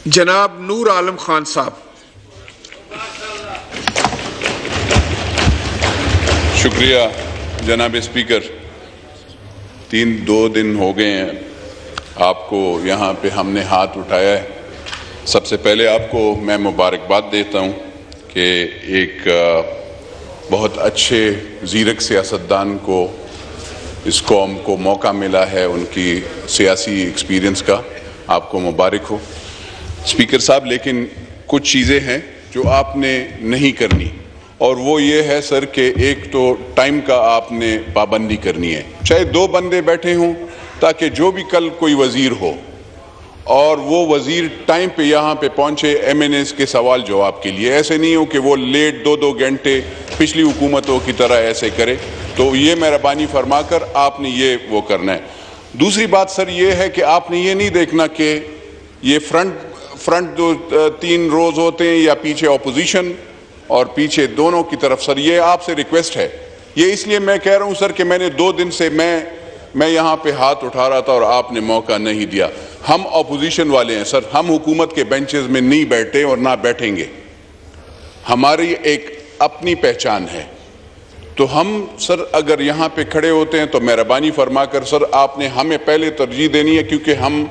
جناب نور عالم خان صاحب. شکریہ جناب اسپیکر. 2 دن ہو گئے ہیں آپ کو یہاں پہ ہم نے ہاتھ اٹھایا ہے. سب سے پہلے آپ کو میں مبارکباد دیتا ہوں کہ ایک بہت اچھے زیرک سیاستدان کو اس قوم کو موقع ملا ہے ان کی سیاسی ایکسپیرینس کا. آپ کو مبارک ہو اسپیکر صاحب. لیکن کچھ چیزیں ہیں جو آپ نے نہیں کرنی، اور وہ یہ ہے سر کہ ایک تو ٹائم کا آپ نے پابندی کرنی ہے. چاہے 2 بندے بیٹھے ہوں تاکہ جو بھی کل کوئی وزیر ہو اور وہ وزیر ٹائم پہ یہاں پہ پہنچے ایم این ایس کے سوال جواب کے لیے. ایسے نہیں ہو کہ وہ لیٹ 2 گھنٹے پچھلی حکومتوں کی طرح ایسے کرے. تو یہ مہربانی فرما کر آپ نے یہ وہ کرنا ہے. دوسری بات سر یہ ہے کہ آپ نے یہ نہیں دیکھنا کہ یہ فرنٹ جو 3 روز ہوتے ہیں یا پیچھے اپوزیشن اور پیچھے دونوں کی طرف. سر یہ آپ سے ریکویسٹ ہے. یہ اس لیے میں کہہ رہا ہوں سر کہ میں نے 2 دن سے میں یہاں پہ ہاتھ اٹھا رہا تھا اور آپ نے موقع نہیں دیا. ہم اپوزیشن والے ہیں سر، ہم حکومت کے بینچز میں نہیں بیٹھے اور نہ بیٹھیں گے. ہماری ایک اپنی پہچان ہے. تو ہم سر اگر یہاں پہ کھڑے ہوتے ہیں تو مہربانی فرما کر سر آپ نے ہمیں پہلے ترجیح دینی ہے، کیونکہ ہم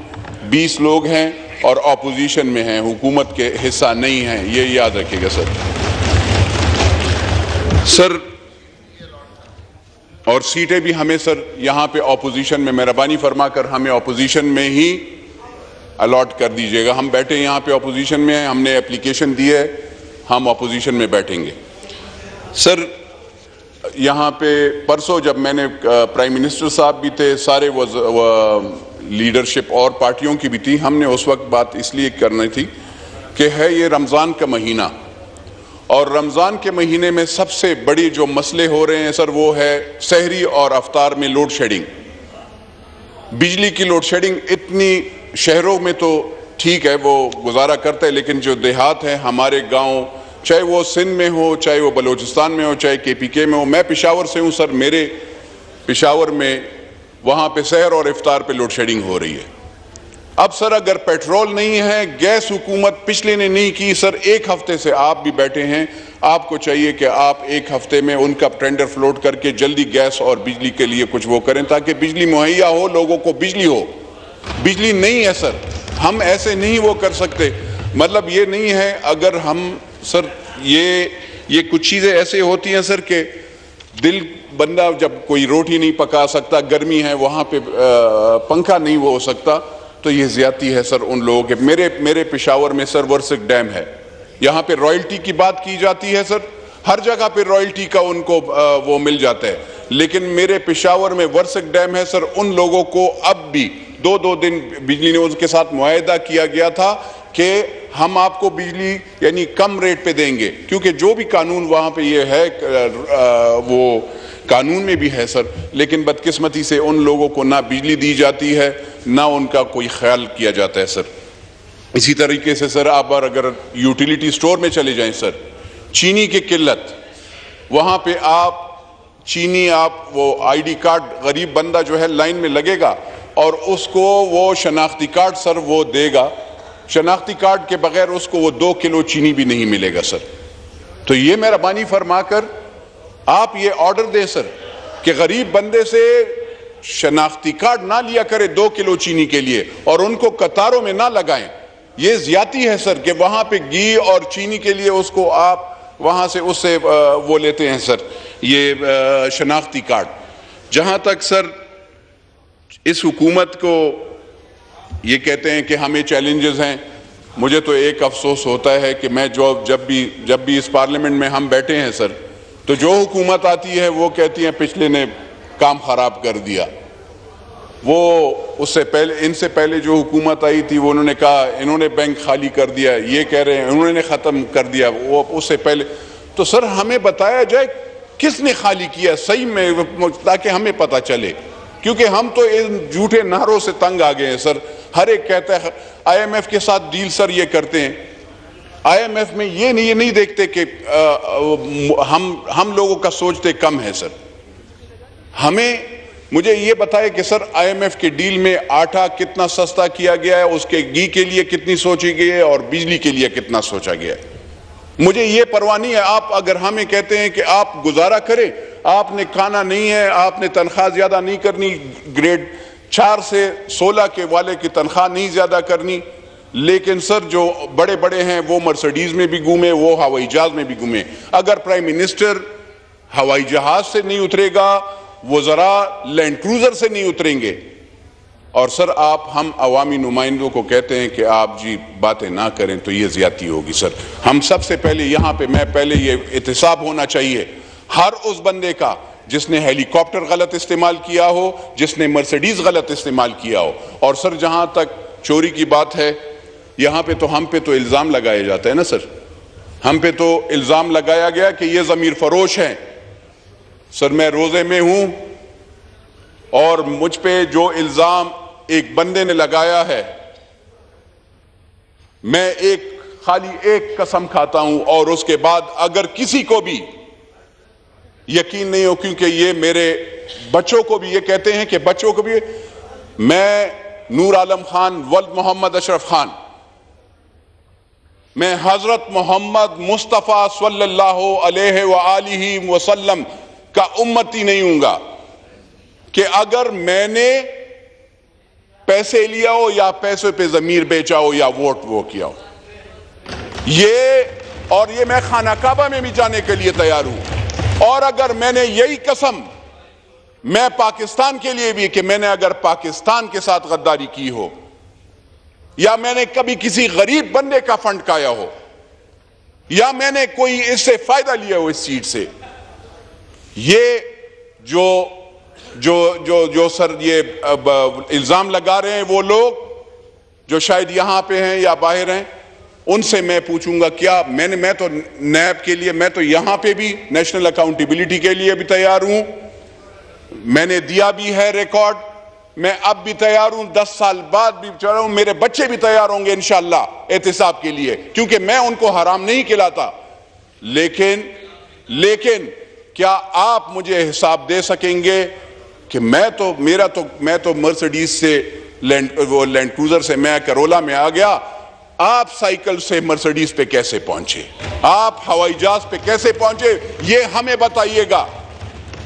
20 لوگ ہیں اور اپوزیشن میں ہیں، حکومت کے حصہ نہیں ہیں. یہ یاد رکھیے گا سر. اور سیٹیں بھی ہمیں سر یہاں پہ اپوزیشن میں مہربانی فرما کر ہمیں اپوزیشن میں ہی الاٹ کر دیجئے گا. ہم بیٹھے یہاں پہ اپوزیشن میں ہیں، ہم نے اپلیکیشن دی ہے، ہم اپوزیشن میں بیٹھیں گے. سر یہاں پہ پرسوں جب میں نے پرائم منسٹر صاحب بھی تھے، سارے لیڈرشپ اور پارٹیوں کی بھی تھی، ہم نے اس وقت بات اس لیے کرنی تھی کہ ہے یہ رمضان کا مہینہ، اور رمضان کے مہینے میں سب سے بڑی جو مسئلے ہو رہے ہیں سر وہ ہے سحری اور افطار میں لوڈ شیڈنگ. بجلی کی لوڈ شیڈنگ اتنی شہروں میں تو ٹھیک ہے وہ گزارا کرتا ہے، لیکن جو دیہات ہیں ہمارے گاؤں، چاہے وہ سندھ میں ہو، چاہے وہ بلوچستان میں ہو، چاہے KPK میں ہو. میں پشاور سے ہوں سر. میرے پشاور میں وہاں پہ سحر اور افطار پہ لوڈ شیڈنگ ہو رہی ہے. اب سر اگر پیٹرول نہیں ہے، گیس حکومت پچھلے نے نہیں کی سر. 1 ہفتے سے آپ بھی بیٹھے ہیں، آپ کو چاہیے کہ آپ 1 ہفتے میں ان کا ٹینڈر فلوٹ کر کے جلدی گیس اور بجلی کے لیے کچھ وہ کریں تاکہ بجلی مہیا ہو، لوگوں کو بجلی ہو. بجلی نہیں ہے سر، ہم ایسے نہیں وہ کر سکتے. مطلب یہ نہیں ہے اگر ہم سر یہ کچھ چیزیں ایسے ہوتی ہیں سر کہ دل بندہ جب کوئی روٹی نہیں پکا سکتا، گرمی ہے وہاں پہ پنکھا نہیں وہ ہو سکتا، تو یہ زیادتی ہے سر ان لوگوں کے. میرے پشاور میں سر ورسک ڈیم ہے، یہاں پہ رائلٹی کی بات کی جاتی ہے سر. ہر جگہ پہ رائلٹی کا ان کو وہ مل جاتا ہے، لیکن میرے پشاور میں ورسک ڈیم ہے سر. ان لوگوں کو اب بھی 2 دن بجلی نے اس کے ساتھ معاہدہ کیا گیا تھا کہ ہم آپ کو بجلی یعنی کم ریٹ پہ دیں گے، کیونکہ جو بھی قانون وہاں پہ یہ ہے وہ قانون میں بھی ہے سر. لیکن بدقسمتی سے ان لوگوں کو نہ بجلی دی جاتی ہے، نہ ان کا کوئی خیال کیا جاتا ہے سر. اسی طریقے سے سر آپ اگر یوٹیلیٹی سٹور میں چلے جائیں سر، چینی کی قلت، وہاں پہ چینی وہ ID کارڈ غریب بندہ جو ہے لائن میں لگے گا اور اس کو وہ شناختی کارڈ سر وہ دے گا. شناختی کارڈ کے بغیر اس کو وہ 2 کلو چینی بھی نہیں ملے گا سر. تو یہ مہربانی فرما کر آپ یہ آرڈر دیں سر کہ غریب بندے سے شناختی کارڈ نہ لیا کرے 2 کلو چینی کے لیے، اور ان کو قطاروں میں نہ لگائیں. یہ زیادتی ہے سر کہ وہاں پہ گھی اور چینی کے لیے اس کو آپ وہاں سے اس سے وہ لیتے ہیں سر یہ شناختی کارڈ. جہاں تک سر اس حکومت کو یہ کہتے ہیں کہ ہمیں چیلنجز ہیں، مجھے تو ایک افسوس ہوتا ہے کہ میں جب بھی اس پارلیمنٹ میں ہم بیٹھے ہیں سر، تو جو حکومت آتی ہے وہ کہتی ہے پچھلے نے کام خراب کر دیا. وہ ان سے پہلے جو حکومت آئی تھی وہ انہوں نے کہا انہوں نے بینک خالی کر دیا، یہ کہہ رہے ہیں انہوں نے ختم کر دیا. وہ اس سے پہلے تو سر ہمیں بتایا جائے کس نے خالی کیا صحیح میں، تاکہ ہمیں پتہ چلے. کیونکہ ہم تو ان جھوٹے نعروں سے تنگ آ گئے ہیں سر. ہر ایک کہتا ہے IMF کے ساتھ ڈیل سر یہ کرتے ہیں. IMF میں یہ نہیں دیکھتے کہ ہم لوگوں کا سوچتے کم ہے سر. ہمیں مجھے یہ بتائے کہ سر آئی ایم ایف کے ڈیل میں آٹا کتنا سستا کیا گیا ہے, اس کے گھی کے لیے کتنی سوچی گئی ہے, اور بجلی کے لیے کتنا سوچا گیا ہے. مجھے یہ پرواہ نہیں ہے. آپ اگر ہمیں کہتے ہیں کہ آپ گزارا کریں, آپ نے کھانا نہیں ہے, آپ نے تنخواہ زیادہ نہیں کرنی, گریڈ 4 سے 16 کے والے کی تنخواہ نہیں زیادہ کرنی, لیکن سر جو بڑے بڑے ہیں وہ مرسڈیز میں بھی گھومے, وہ ہوائی جہاز میں بھی گھومے. اگر پرائم منسٹر ہوائی جہاز سے نہیں اترے گا, وزراء لینڈ کروزر سے نہیں اتریں گے, اور سر آپ ہم عوامی نمائندوں کو کہتے ہیں کہ آپ جی باتیں نہ کریں, تو یہ زیادتی ہوگی. سر ہم سب سے پہلے یہاں پہ میں پہلے یہ احتساب ہونا چاہیے ہر اس بندے کا جس نے ہیلی کاپٹر غلط استعمال کیا ہو, جس نے مرسڈیز غلط استعمال کیا ہو. اور سر جہاں تک چوری کی بات ہے, یہاں پہ تو ہم پہ تو الزام لگایا جاتا ہے نا سر, ہم پہ تو الزام لگایا گیا کہ یہ ضمیر فروش ہیں. سر میں روزے میں ہوں اور مجھ پہ جو الزام ایک بندے نے لگایا ہے, میں خالی ایک قسم کھاتا ہوں, اور اس کے بعد اگر کسی کو بھی یقین نہیں ہو, کیونکہ یہ میرے بچوں کو بھی یہ کہتے ہیں کہ بچوں کو بھی, میں نور عالم خان ولد محمد اشرف خان, میں حضرت محمد مصطفیٰ صلی اللہ علیہ وآلہ وسلم کا امتی نہیں ہوں گا کہ اگر میں نے پیسے لیا ہو یا پیسے پہ ضمیر بیچا ہو یا ووٹ وہ کیا ہو. یہ میں خانہ کعبہ میں بھی جانے کے لیے تیار ہوں, اور اگر میں نے یہی قسم میں پاکستان کے لیے بھی کہ میں نے اگر پاکستان کے ساتھ غداری کی ہو, یا میں نے کبھی کسی غریب بندے کا فنڈ کھایا ہو, یا میں نے کوئی اس سے فائدہ لیا ہو اس سیٹ سے, یہ جو سر یہ الزام لگا رہے ہیں وہ لوگ جو شاید یہاں پہ ہیں یا باہر ہیں, ان سے میں پوچھوں گا کیا میں تو نیب کے لیے, میں تو یہاں پہ بھی نیشنل اکاؤنٹیبلٹی کے لیے بھی تیار ہوں, میں نے دیا بھی ہے ریکارڈ, میں اب بھی تیار ہوں, 10 سال بعد بھی چل رہا ہوں, میرے بچے بھی تیار ہوں گے انشاءاللہ احتساب کے لیے, کیونکہ میں ان کو حرام نہیں کھلاتا. لیکن کیا آپ مجھے حساب دے سکیں گے کہ میں تو مرسڈیز سے لینڈ کروزر سے میں کرولا میں آ گیا, آپ سائیکل سے مرسڈیز پہ کیسے پہنچے, آپ ہوائی جہاز پہ کیسے پہنچے, یہ ہمیں بتائیے گا.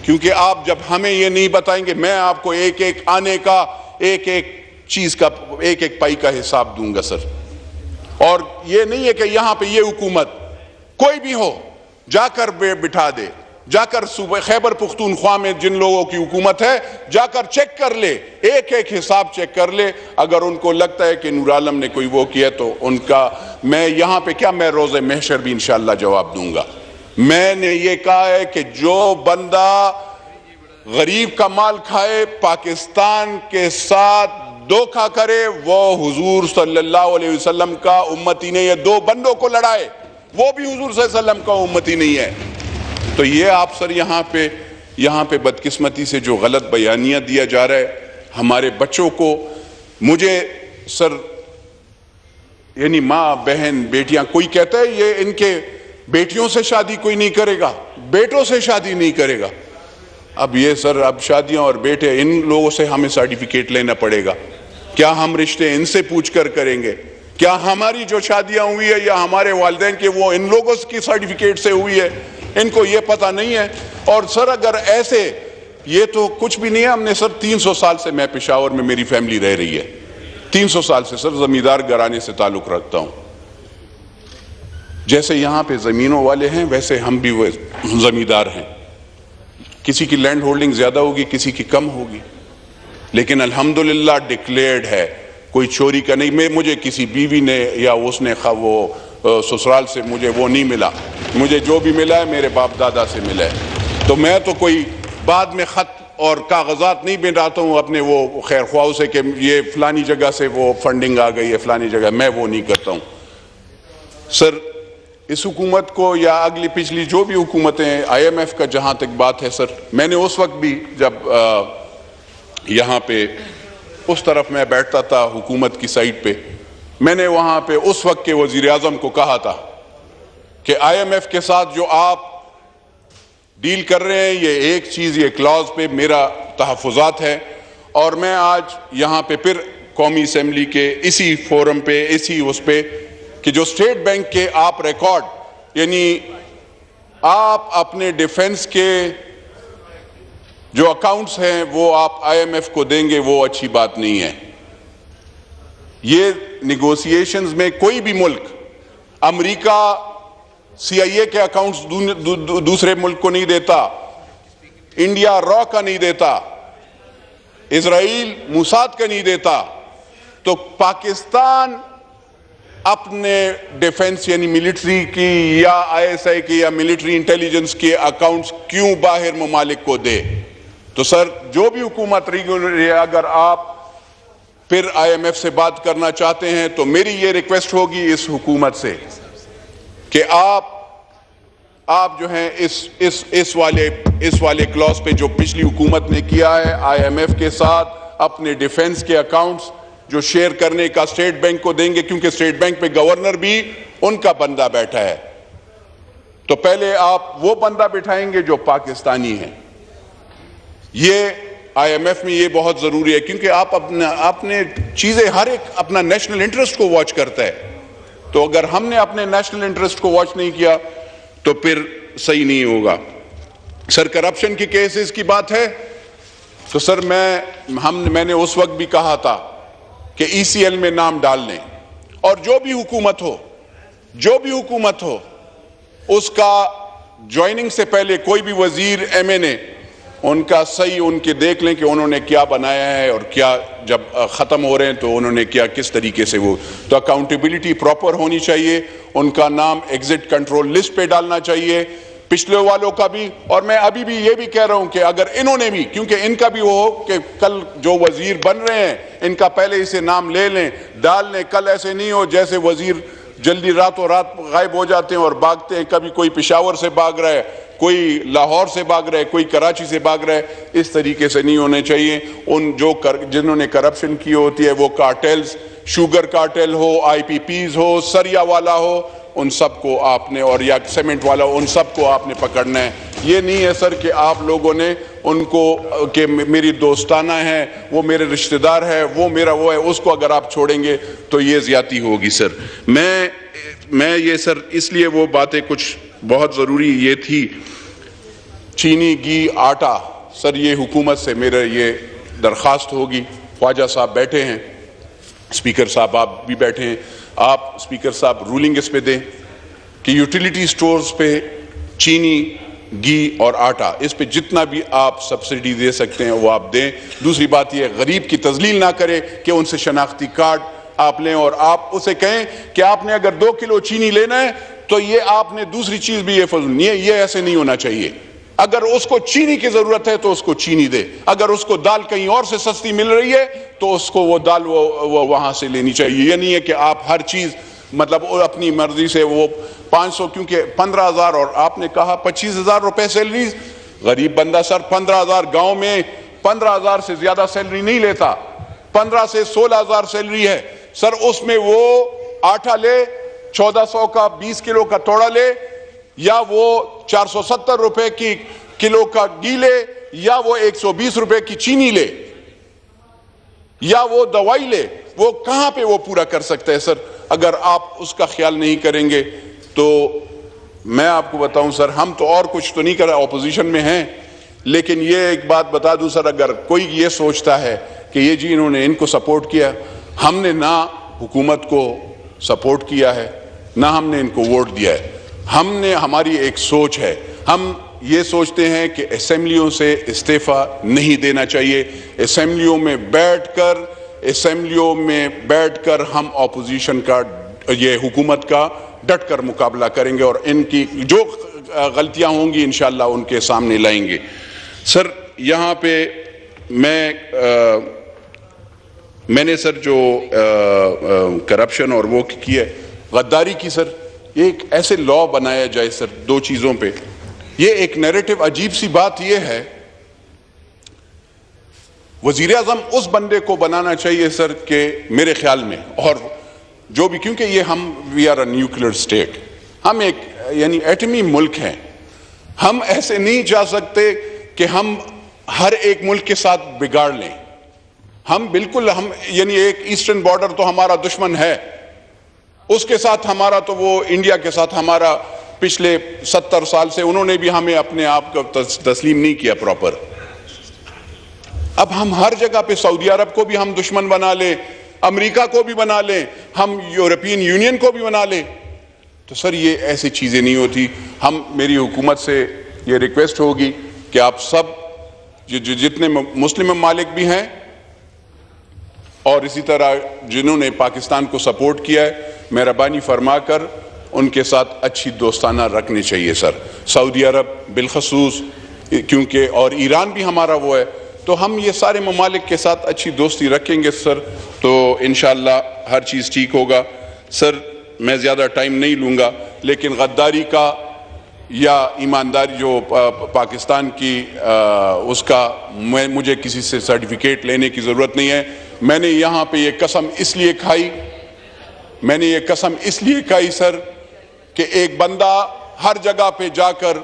کیونکہ آپ جب ہمیں یہ نہیں بتائیں گے, میں آپ کو ایک ایک آنے کا, ایک ایک چیز کا, ایک ایک پائی کا حساب دوں گا سر. اور یہ نہیں ہے کہ یہاں پہ یہ حکومت کوئی بھی ہو جا کر بٹھا دے, جا کر صوبہ خیبر پختونخوا میں جن لوگوں کی حکومت ہے جا کر چیک کر لے, ایک ایک حساب چیک کر لے. اگر ان کو لگتا ہے کہ نور عالم نے کوئی وہ کیا تو ان کا, میں یہاں پہ کیا, میں روز محشر بھی انشاءاللہ جواب دوں گا. میں نے یہ کہا ہے کہ جو بندہ غریب کا مال کھائے, پاکستان کے ساتھ دھوکہ کرے, وہ حضور صلی اللہ علیہ وسلم کا امتی نہیں ہے. 2 بندوں کو لڑائے, وہ بھی حضور صلی اللہ علیہ وسلم کا امتی نہیں ہے. تو یہ آپ سر یہاں پہ بدقسمتی سے جو غلط بیانیہ دیا جا رہا ہے ہمارے بچوں کو, مجھے سر یعنی ماں بہن بیٹیاں, کوئی کہتا ہے یہ ان کے بیٹیوں سے شادی کوئی نہیں کرے گا, بیٹوں سے شادی نہیں کرے گا. اب یہ سر اب شادیاں اور بیٹے, ان لوگوں سے ہمیں سرٹیفکیٹ لینا پڑے گا. کیا ہم رشتے ان سے پوچھ کر کریں گے؟ کیا ہماری جو شادیاں ہوئی ہے یا ہمارے والدین کے وہ ان لوگوں کی سرٹیفکیٹ سے ہوئی ہے؟ ان کو یہ پتہ نہیں ہے. اور سر اگر ایسے, یہ تو کچھ بھی نہیں ہے. ہم نے سر 300 سال سے, میں پشاور میں میری فیملی رہ رہی ہے, 300 سال سے سر زمیندار گھرانے سے تعلق رکھتا ہوں. جیسے یہاں پہ زمینوں والے ہیں ویسے ہم بھی وہ زمیندار ہیں. کسی کی لینڈ ہولڈنگ زیادہ ہوگی, کسی کی کم ہوگی, لیکن الحمدللہ ڈکلیئرڈ ہے, کوئی چوری کا نہیں. مجھے کسی بیوی نے یا اس نے وہ سسرال سے مجھے وہ نہیں ملا, مجھے جو بھی ملا ہے میرے باپ دادا سے ملا ہے. تو میں تو کوئی بعد میں خط اور کاغذات نہیں بناتا ہوں اپنے وہ خیر خواہوں سے کہ یہ فلانی جگہ سے وہ فنڈنگ آ گئی ہے فلانی جگہ, میں وہ نہیں کرتا ہوں. سر اس حکومت کو یا اگلی پچھلی جو بھی حکومتیں, آئی ایم ایف کا جہاں تک بات ہے سر, میں نے اس وقت بھی جب یہاں پہ اس طرف میں بیٹھتا تھا حکومت کی سائٹ پہ, میں نے وہاں پہ اس وقت کے وزیر اعظم کو کہا تھا کہ آئی ایم ایف کے ساتھ جو آپ ڈیل کر رہے ہیں, یہ ایک چیز, یہ کلاز پہ میرا تحفظات ہے. اور میں آج یہاں پہ پھر قومی اسمبلی کے اسی فورم پہ اسی اس پہ کہ جو اسٹیٹ بینک کے آپ ریکارڈ یعنی آپ اپنے ڈیفنس کے جو اکاؤنٹس ہیں وہ آپ آئی ایم ایف کو دیں گے وہ اچھی بات نہیں ہے. یہ نیگوسیشنز میں کوئی بھی ملک امریکہ سی آئی اے کے اکاؤنٹس دوسرے ملک کو نہیں دیتا, انڈیا را کا نہیں دیتا, اسرائیل موساد کا نہیں دیتا. تو پاکستان اپنے ڈیفنس یعنی ملٹری کی یا آئی ایس آئی کی یا ملٹری انٹیلیجنس کے اکاؤنٹس کیوں باہر ممالک کو دے؟ تو سر جو بھی حکومت رہی ہے, اگر آپ پھر آئی ایم ایف سے بات کرنا چاہتے ہیں تو میری یہ ریکویسٹ ہوگی اس حکومت سے کہ آپ جو ہیں اس والے کلاس پہ جو پچھلی حکومت نے کیا ہے آئی ایم ایف کے ساتھ اپنے ڈیفنس کے اکاؤنٹس جو شیئر کرنے کا اسٹیٹ بینک کو دیں گے, کیونکہ اسٹیٹ بینک پہ گورنر بھی ان کا بندہ بیٹھا ہے, تو پہلے آپ وہ بندہ بٹھائیں گے جو پاکستانی ہے. یہ آئی ایم ایف میں یہ بہت ضروری ہے کیونکہ آپ اپنے چیزیں ہر ایک اپنا نیشنل انٹرسٹ کو واچ کرتا ہے. تو اگر ہم نے اپنے نیشنل انٹرسٹ کو واچ نہیں کیا تو پھر صحیح نہیں ہوگا. سر کرپشن کی کیسز کی بات ہے تو سر میں نے اس وقت بھی کہا تھا کہ ای سی ایل میں نام ڈال لیں, اور جو بھی حکومت ہو اس کا جوائننگ سے پہلے کوئی بھی وزیر ایم این اے ان کا صحیح ان کے دیکھ لیں کہ انہوں نے کیا بنایا ہے اور کیا جب ختم ہو رہے ہیں تو انہوں نے کیا کس طریقے سے وہ, تو اکاؤنٹیبلٹی پراپر ہونی چاہیے, ان کا نام ایگزٹ کنٹرول لسٹ پہ ڈالنا چاہیے, پچھلے والوں کا بھی. اور میں ابھی بھی یہ بھی کہہ رہا ہوں کہ اگر انہوں نے بھی, کیونکہ ان کا بھی وہ ہو کہ کل جو وزیر بن رہے ہیں ان کا پہلے اسے نام لے لیں ڈال لیں, کل ایسے نہیں ہو جیسے وزیر جلدی راتوں رات غائب ہو جاتے ہیں اور بھاگتے ہیں, کبھی کوئی پشاور سے بھاگ رہا ہے, کوئی لاہور سے بھاگ رہا ہے, کوئی کراچی سے بھاگ رہا ہے. اس طریقے سے نہیں ہونے چاہیے. ان جنہوں نے کرپشن کی ہوتی ہے وہ کارٹیلز, شوگر کارٹیل ہو, آئی پی پیز ہو, سریا والا ہو, ان سب کو آپ نے, اور یا سیمنٹ والا, ان سب کو آپ نے پکڑنا ہے. یہ نہیں ہے سر کہ آپ لوگوں نے ان کو کہ میری دوستانہ ہیں, وہ میرے رشتہ دار ہے, وہ میرا وہ ہے, اس کو اگر آپ چھوڑیں گے تو یہ زیادتی ہوگی. سر میں یہ سر اس لیے وہ باتیں کچھ بہت ضروری یہ تھی, چینی گھی آٹا, سر یہ حکومت سے میرا یہ درخواست ہوگی. خواجہ صاحب بیٹھے ہیں, اسپیکر صاحب آپ بھی بیٹھے ہیں, آپ اسپیکر صاحب رولنگ اس پہ دیں کہ یوٹیلیٹی سٹورز پہ چینی, گھی اور آٹا اس پہ جتنا بھی آپ سبسڈی دے سکتے ہیں وہ آپ دیں. دوسری بات یہ غریب کی تذلیل نہ کرے کہ ان سے شناختی کارڈ آپ لیں اور آپ اسے کہیں کہ آپ نے اگر 2 کلو چینی لینا ہے تو یہ آپ نے دوسری چیز بھی یہ فضل نہیں ہے. یہ ایسے نہیں ہونا چاہیے. اگر اس کو چینی کی ضرورت ہے تو اس کو چینی دے, اگر اس کو دال کہیں اور سے سستی مل رہی ہے تو اس کو وہ دال وہ وہاں سے لینی چاہیے. یہ نہیں ہے کہ آپ ہر چیز مطلب اپنی مرضی سے وہ 500, کیونکہ 15,000 اور آپ نے کہا 25,000 روپے سیلری, غریب بندہ سر 15,000 گاؤں میں 15,000 سے زیادہ سیلری نہیں لیتا, 15 سے 16,000 سیلری ہے سر. اس میں وہ آٹا لے 1400 کا 20 کلو کا توڑا لے, یا وہ 470 روپے کی کلو کا گھی لے, یا وہ 120 روپے کی چینی لے, یا وہ دوائی لے, وہ کہاں پہ وہ پورا کر سکتا ہے سر؟ اگر آپ اس کا خیال نہیں کریں گے تو میں آپ کو بتاؤں سر, ہم تو اور کچھ تو نہیں کر رہے, اپوزیشن میں ہیں, لیکن یہ ایک بات بتا دوں سر, اگر کوئی یہ سوچتا ہے کہ یہ جی انہوں نے ان کو سپورٹ کیا, ہم نے نہ حکومت کو سپورٹ کیا ہے نہ ہم نے ان کو ووٹ دیا ہے. ہم نے, ہماری ایک سوچ ہے, ہم یہ سوچتے ہیں کہ اسمبلیوں سے استعفیٰ نہیں دینا چاہیے. اسمبلیوں میں بیٹھ کر ہم اپوزیشن کا, یہ حکومت کا ڈٹ کر مقابلہ کریں گے اور ان کی جو غلطیاں ہوں گی انشاءاللہ ان کے سامنے لائیں گے. سر یہاں پہ میں نے سر جو کرپشن اور وہ کی ہے غداری کی, سر ایک ایسے لا بنایا جائے سر 2 چیزوں پہ. یہ ایک نیریٹو, عجیب سی بات یہ ہے, وزیر اعظم اس بندے کو بنانا چاہیے سر کہ میرے خیال میں, اور جو بھی, کیونکہ یہ ہم we are a nuclear state, ہم ایک یعنی ایٹمی ملک ہیں, ہم ایسے نہیں جا سکتے کہ ہر ایک ملک کے ساتھ بگاڑ لیں. ہم بالکل یعنی ایک ایسٹرن بارڈر تو ہمارا دشمن ہے, اس کے ساتھ ہمارا تو وہ انڈیا کے ساتھ ہمارا پچھلے 70 سال سے انہوں نے بھی ہمیں اپنے آپ کو تسلیم نہیں کیا پراپر. اب ہم ہر جگہ پہ سعودی عرب کو بھی ہم دشمن بنا لیں, امریکہ کو بھی بنا لیں, ہم یورپین یونین کو بھی بنا لیں, تو سر یہ ایسی چیزیں نہیں ہوتی. میری حکومت سے یہ ریکویسٹ ہوگی کہ آپ سب جتنے مسلم ممالک بھی ہیں اور اسی طرح جنہوں نے پاکستان کو سپورٹ کیا ہے, مہربانی فرما کر ان کے ساتھ اچھی دوستانہ رکھنی چاہیے سر. سعودی عرب بالخصوص, کیونکہ اور ایران بھی ہمارا وہ ہے, تو ہم یہ سارے ممالک کے ساتھ اچھی دوستی رکھیں گے سر, تو انشاءاللہ ہر چیز ٹھیک ہوگا. سر میں زیادہ ٹائم نہیں لوں گا, لیکن غداری کا یا ایمانداری جو پاکستان کی اس کا مجھے کسی سے سرٹیفکیٹ لینے کی ضرورت نہیں ہے. میں نے یہاں پہ یہ قسم اس لیے کھائی سر کہ ایک بندہ ہر جگہ پہ جا کر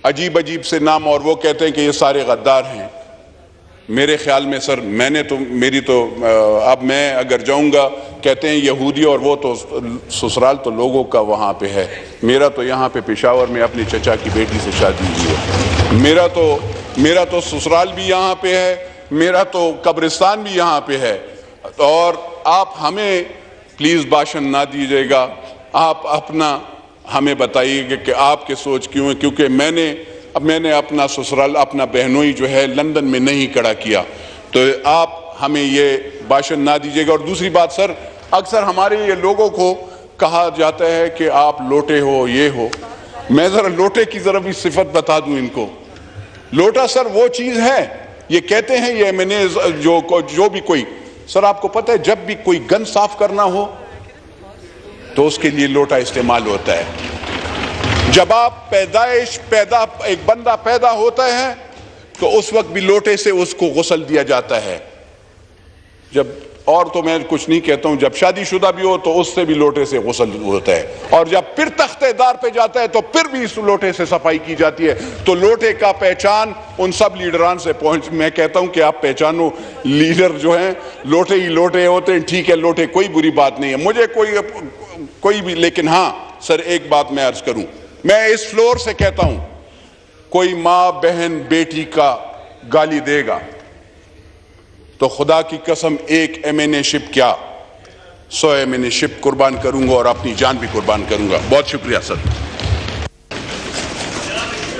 عجیب سے نام, اور وہ کہتے ہیں کہ یہ سارے غدار ہیں. میرے خیال میں سر اب میں اگر جاؤں گا, کہتے ہیں یہودی, اور وہ تو سسرال تو لوگوں کا وہاں پہ ہے. میرا تو یہاں پہ پشاور میں اپنی چچا کی بیٹی سے شادی ہوئی ہے. میرا تو سسرال بھی یہاں پہ ہے, میرا تو قبرستان بھی یہاں پہ ہے. اور آپ ہمیں پلیز بھاشن نہ دیجیے گا, آپ اپنا ہمیں بتائیے گا کہ آپ کے سوچ کیوں ہے, کیونکہ میں نے اپنا سسرال, اپنا بہنوئی جو ہے لندن میں نہیں کھڑا کیا, تو آپ ہمیں یہ بھاشن نہ دیجیے گا. اور دوسری بات سر, اکثر ہمارے یہ لوگوں کو کہا جاتا ہے کہ آپ لوٹے ہو, یہ ہو. میں ذرا لوٹے کی ذرا بھی صفت بتا دوں ان کو. لوٹا سر وہ چیز ہے, یہ کہتے ہیں یہ میں نے جو بھی کوئی, سر آپ کو پتہ ہے جب بھی کوئی گن صاف کرنا ہو تو اس کے لیے لوٹا استعمال ہوتا ہے. جب آپ ایک بندہ پیدا ہوتا ہے تو اس وقت بھی لوٹے سے اس کو غسل دیا جاتا ہے. اور تو میں کچھ نہیں کہتا ہوں, جب شادی شدہ بھی ہو تو اس سے بھی لوٹے سے غسل ہوتا ہے, اور جب پھر تختہ دار پہ جاتا ہے تو پھر بھی اس لوٹے سے صفائی کی جاتی ہے. تو لوٹے کا پہچان ان سب لیڈران سے میں کہتا ہوں کہ آپ پہچانو, لیڈر جو ہیں لوٹے ہی لوٹے ہوتے ہیں. ٹھیک ہے, لوٹے کوئی بری بات نہیں ہے, مجھے کوئی بھی, لیکن ہاں سر ایک بات میں عرض کروں, میں اس فلور سے کہتا ہوں, کوئی ماں بہن بیٹی کا گالی دے گا تو خدا کی قسم ایک ایمین شپ کیا 100 ایمین شپ قربان کروں گا, اور اپنی جان بھی قربان کروں گا. بہت شکریہ سر.